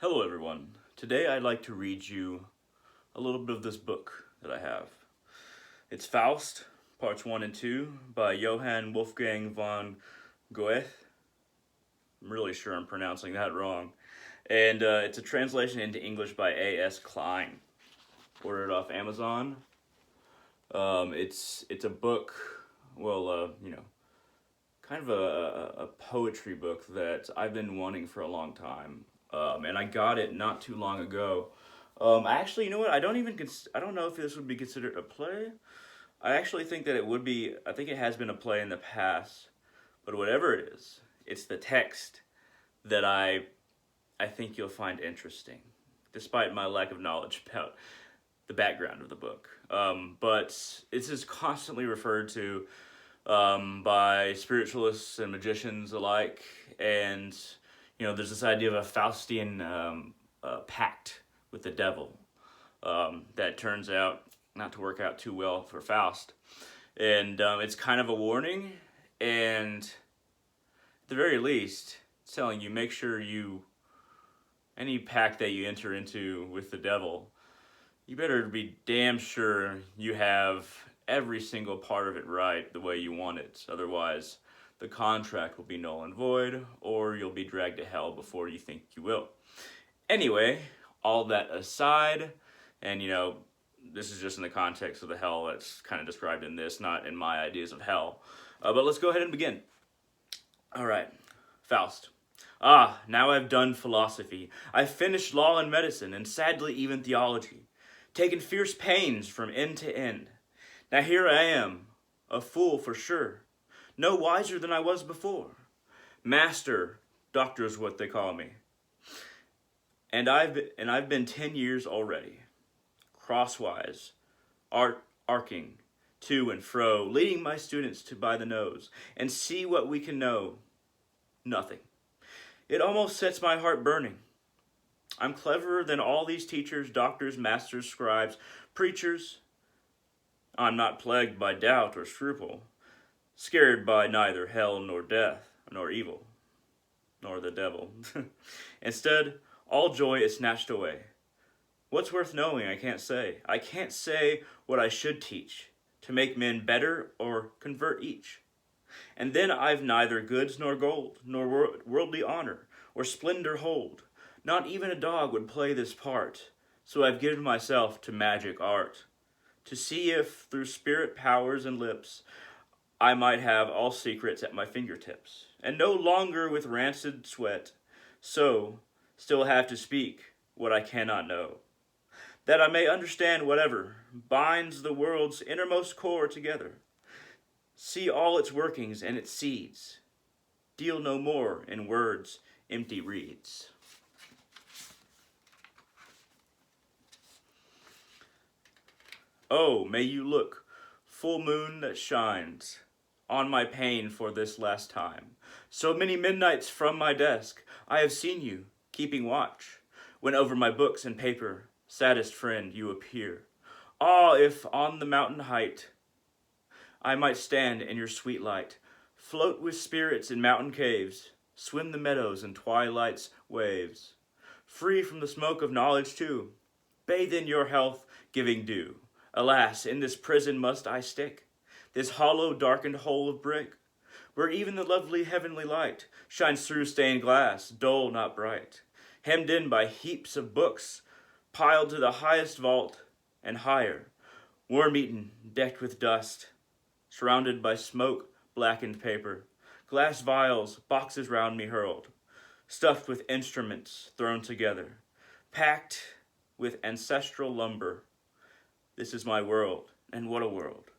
Hello everyone. Today I'd like to read you a little bit of this book that I have. It's Faust, parts 1 and 2 by Johann Wolfgang Von Goethe. I'm really sure I'm pronouncing that wrong. And it's a translation into English by A.S. Klein. Ordered off Amazon. It's a book, kind of a poetry book that I've been wanting for a long time. And I got it not too long ago. Actually, you know what? I don't know if this would be considered a play. I actually think that it would be. I think it has been a play in the past. But whatever it is, it's the text that I think you'll find interesting, despite my lack of knowledge about the background of the book. But this is constantly referred to by spiritualists and magicians alike, and there's this idea of a Faustian pact with the devil that turns out not to work out too well for Faust, and it's kind of a warning, and at the very least, it's telling you make sure any pact that you enter into with the devil, you better be damn sure you have every single part of it right the way you want it. Otherwise, the contract will be null and void, or you'll be dragged to hell before you think you will. Anyway, all that aside, and this is just in the context of the hell that's kind of described in this, not in my ideas of hell. But let's go ahead and begin. All right, Faust. Now I've done philosophy. I've finished law and medicine, and sadly even theology. Taken fierce pains from end to end. Now here I am, a fool for sure, no wiser than I was before. Master, doctor's what they call me. And I've been 10 years already, crosswise, arcing to and fro, leading my students by the nose, and see what we can know. Nothing. It almost sets my heart burning. I'm cleverer than all these teachers, doctors, masters, scribes, preachers. I'm not plagued by doubt or scruple, scared by neither hell nor death, nor evil, nor the devil. Instead, all joy is snatched away. What's worth knowing, I can't say. I can't say what I should teach, to make men better or convert each. And then I've neither goods nor gold, nor worldly honor, or splendor hold. Not even a dog would play this part, so I've given myself to magic art, to see if, through spirit powers and lips, I might have all secrets at my fingertips, and no longer with rancid sweat, so still have to speak what I cannot know, that I may understand whatever binds the world's innermost core together, see all its workings and its seeds, deal no more in words empty reeds. Oh, may you look, full moon that shines, on my pain for this last time. So many midnights from my desk I have seen you, keeping watch, when over my books and paper, saddest friend, you appear. If on the mountain height I might stand in your sweet light, float with spirits in mountain caves, swim the meadows in twilight's waves, free from the smoke of knowledge too, bathe in your health-giving dew. Alas, in this prison must I stick, this hollow, darkened hole of brick, where even the lovely heavenly light shines through stained glass, dull, not bright, hemmed in by heaps of books, piled to the highest vault and higher, worm-eaten, decked with dust, surrounded by smoke, blackened paper, glass vials, boxes round me hurled, stuffed with instruments thrown together, packed with ancestral lumber. This is my world, and what a world.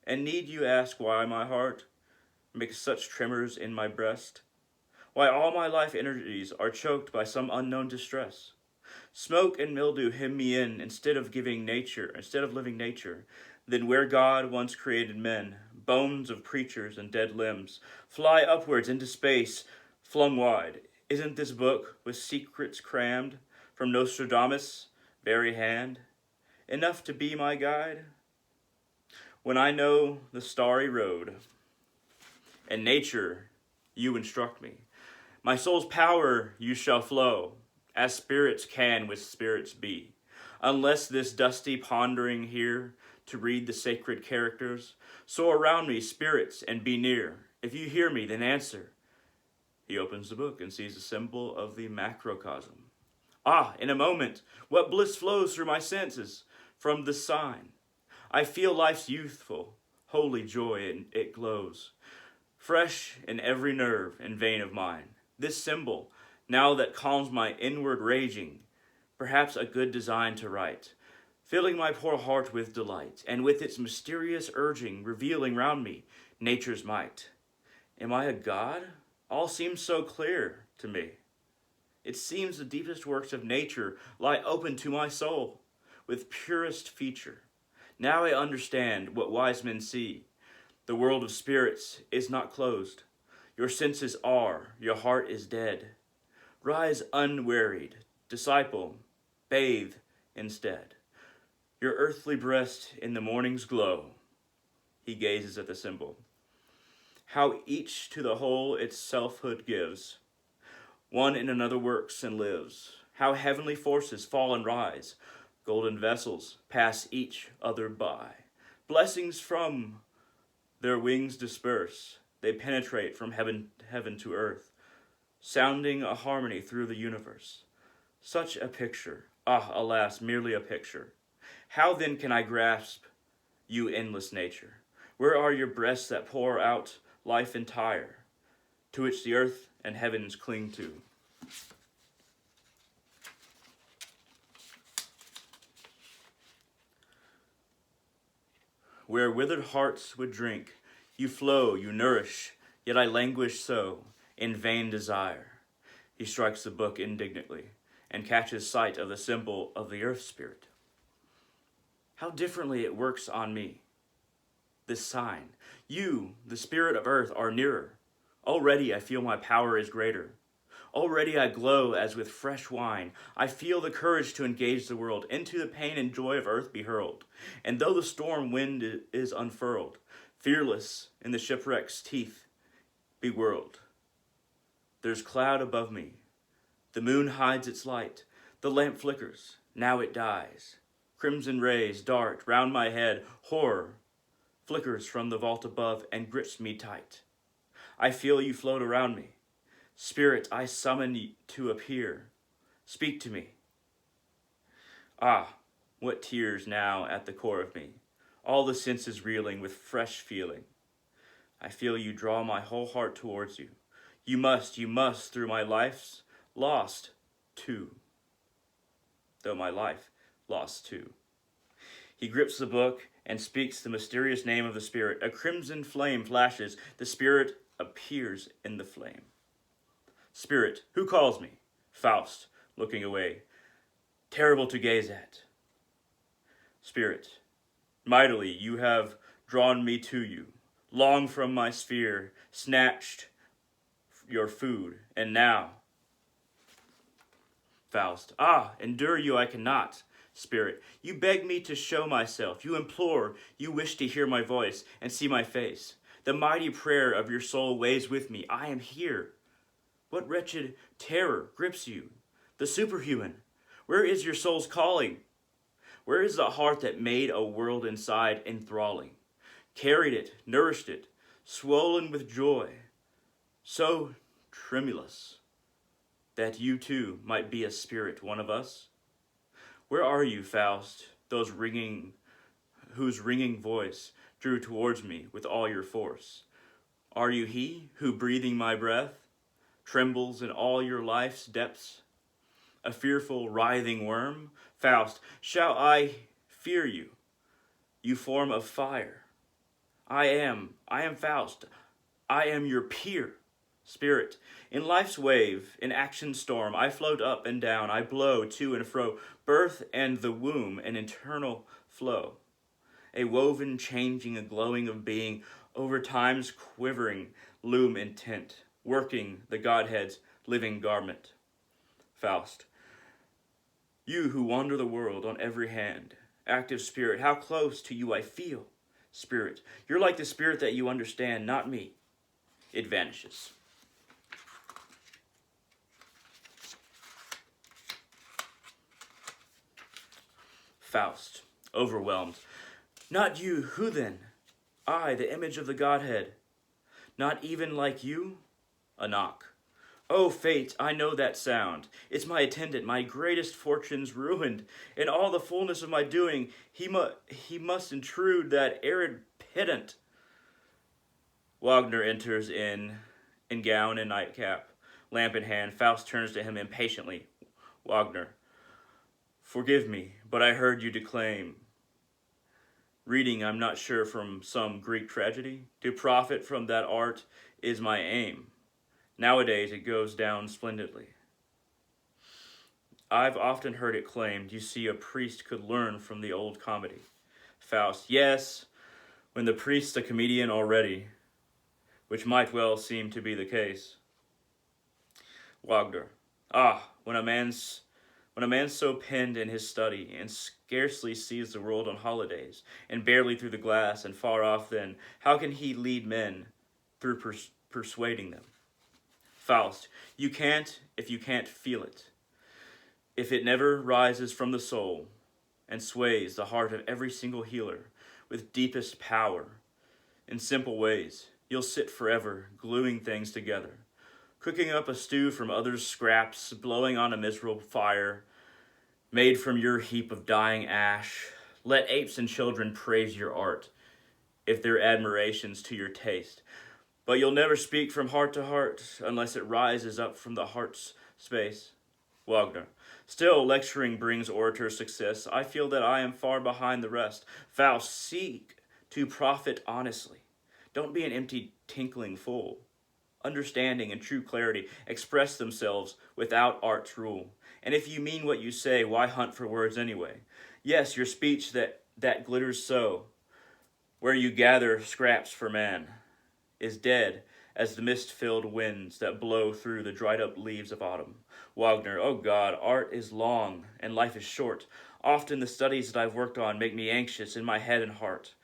And need you ask why my heart makes such tremors in my breast? Why all my life energies are choked by some unknown distress? Smoke and mildew hem me in instead of living nature. Then where God once created men, bones of preachers and dead limbs, fly upwards into space, flung wide. Isn't this book with secrets crammed from Nostradamus' very hand enough to be my guide? When I know the starry road, and nature you instruct me, my soul's power you shall flow, as spirits can with spirits be. Unless this dusty pondering here to read the sacred characters, soar around me, spirits, and be near. If you hear me, then answer. He opens the book and sees a symbol of the macrocosm. Ah, in a moment, what bliss flows through my senses from this sign. I feel life's youthful, holy joy, and it glows, fresh in every nerve and vein of mine. This symbol, now that calms my inward raging, perhaps a good design to write, filling my poor heart with delight, and with its mysterious urging revealing round me nature's might. Am I a god? All seems so clear to me. It seems the deepest works of nature lie open to my soul, with purest feature. Now I understand what wise men see. The world of spirits is not closed. Your senses are, your heart is dead. Rise unwearied, disciple, bathe instead. Your earthly breast in the morning's glow. He gazes at the symbol. How each to the whole its selfhood gives. One in another works and lives. How heavenly forces fall and rise. Golden vessels pass each other by. Blessings from their wings disperse. They penetrate from heaven to earth, sounding a harmony through the universe. Such a picture. Ah, alas, merely a picture. How then can I grasp you, endless nature? Where are your breasts that pour out life entire, to which the earth and heavens cling to? Where withered hearts would drink, you flow, you nourish, yet I languish so, in vain desire. He strikes the book indignantly, and catches sight of the symbol of the earth spirit. How differently it works on me, this sign. You, the spirit of earth, are nearer. Already I feel my power is greater. Already I glow as with fresh wine. I feel the courage to engage the world, into the pain and joy of earth be hurled. And though the storm wind is unfurled, fearless in the shipwreck's teeth be whirled. There's cloud above me. The moon hides its light. The lamp flickers. Now it dies. Crimson rays dart round my head. Horror flickers from the vault above and grips me tight. I feel you float around me. Spirit, I summon you to appear. Speak to me. Ah, what tears now at the core of me. All the senses reeling with fresh feeling. I feel you draw my whole heart towards you. You must, through my life's lost too. Though my life lost too. He grips the book and speaks the mysterious name of the spirit. A crimson flame flashes. The spirit appears in the flame. Spirit, who calls me? Faust, looking away. Terrible to gaze at. Spirit, mightily you have drawn me to you. Long from my sphere, snatched your food, and now. Faust, ah, endure you I cannot. Spirit, you beg me to show myself. You implore, you wish to hear my voice and see my face. The mighty prayer of your soul weighs with me. I am here. What wretched terror grips you? The superhuman. Where is your soul's calling? Where is the heart that made a world inside enthralling? Carried it, nourished it, swollen with joy, so tremulous that you too might be a spirit, one of us? Where are you, Faust, whose ringing voice drew towards me with all your force? Are you he who, breathing my breath, trembles in all your life's depths? A fearful, writhing worm? Faust, shall I fear you, you form of fire? I am Faust. I am your peer. Spirit, in life's wave, in action's storm, I float up and down, I blow to and fro, birth and the womb, an eternal flow. A woven changing, a glowing of being, over time's quivering loom intent, working the Godhead's living garment. Faust, you who wander the world on every hand, active spirit, how close to you I feel. Spirit, you're like the spirit that you understand, not me. It vanishes. Faust, overwhelmed. Not you, who then? I, the image of the Godhead. Not even like you? A knock. Oh, fate, I know that sound. It's my attendant, my greatest fortune's ruined. In all the fullness of my doing, he must intrude, that arid pedant. Wagner enters in gown and nightcap, lamp in hand. Faust turns to him impatiently. Wagner, forgive me, but I heard you declaim. Reading, I'm not sure, from some Greek tragedy. To profit from that art is my aim. Nowadays it goes down splendidly. I've often heard it claimed, you see, a priest could learn from the old comedy. Faust, yes, when the priest's a comedian already, which might well seem to be the case. Wagner, when a man's so penned in his study, and scarcely sees the world on holidays, and barely through the glass, and far off then, how can he lead men through persuading them? Faust, you can't if you can't feel it. If it never rises from the soul, and sways the heart of every single healer with deepest power, in simple ways, you'll sit forever gluing things together, cooking up a stew from others' scraps, blowing on a miserable fire, made from your heap of dying ash. Let apes and children praise your art, if their admiration's to your taste. But you'll never speak from heart to heart, unless it rises up from the heart's space. Wagner, still lecturing brings orator success. I feel that I am far behind the rest. Faust, seek to profit honestly. Don't be an empty tinkling fool. Understanding and true clarity express themselves without art's rule. And if you mean what you say, why hunt for words anyway? Yes, your speech that glitters so, where you gather scraps for man, is dead as the mist-filled winds that blow through the dried-up leaves of autumn. Wagner, oh God, art is long and life is short. Often the studies that I've worked on make me anxious in my head and heart.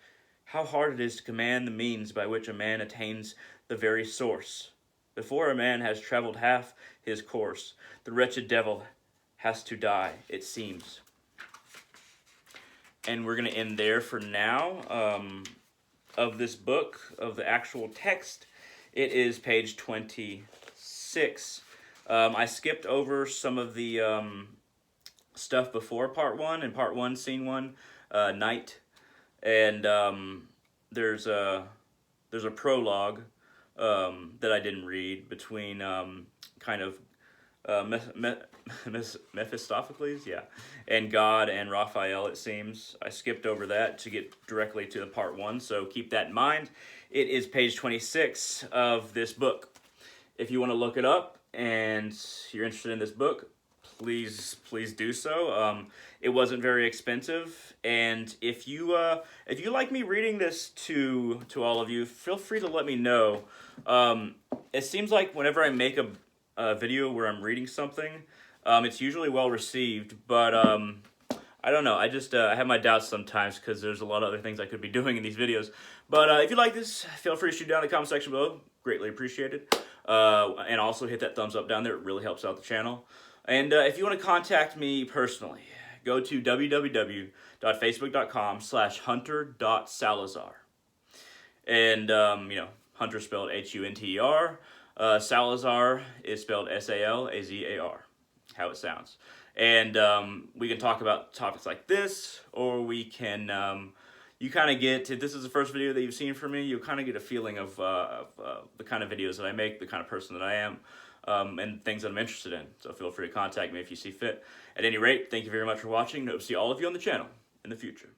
How hard it is to command the means by which a man attains the very source. Before a man has traveled half his course, the wretched devil has to die, it seems. And we're going to end there for now. Of this book, of the actual text, it is page 26. I skipped over some of the stuff before part 1. In part 1, scene 1, night. And there's a prologue that I didn't read between kind of Mephistopheles, yeah, and God and Raphael, it seems. I skipped over that to get directly to the part 1, so keep that in mind. It is page 26 of this book. If you want to look it up and you're interested in this book, please do so. It wasn't very expensive, and if you like me reading this to all of you, feel free to let me know. It seems like whenever I make a video where I'm reading something, it's usually well received, but I don't know. I just I have my doubts sometimes because there's a lot of other things I could be doing in these videos. But if you like this, feel free to shoot down in the comment section below. Greatly appreciated. And also hit that thumbs up down there. It really helps out the channel. And if you want to contact me personally, go to www.facebook.com/hunter.salazar. And, Hunter spelled Hunter. Salazar is spelled Salazar, how it sounds. And we can talk about topics like this, or we can, you kind of get, if this is the first video that you've seen from me, you'll kind of get a feeling of the kind of videos that I make, the kind of person that I am, and things that I'm interested in. So feel free to contact me if you see fit. At any rate, thank you very much for watching. Hope to see all of you on the channel in the future.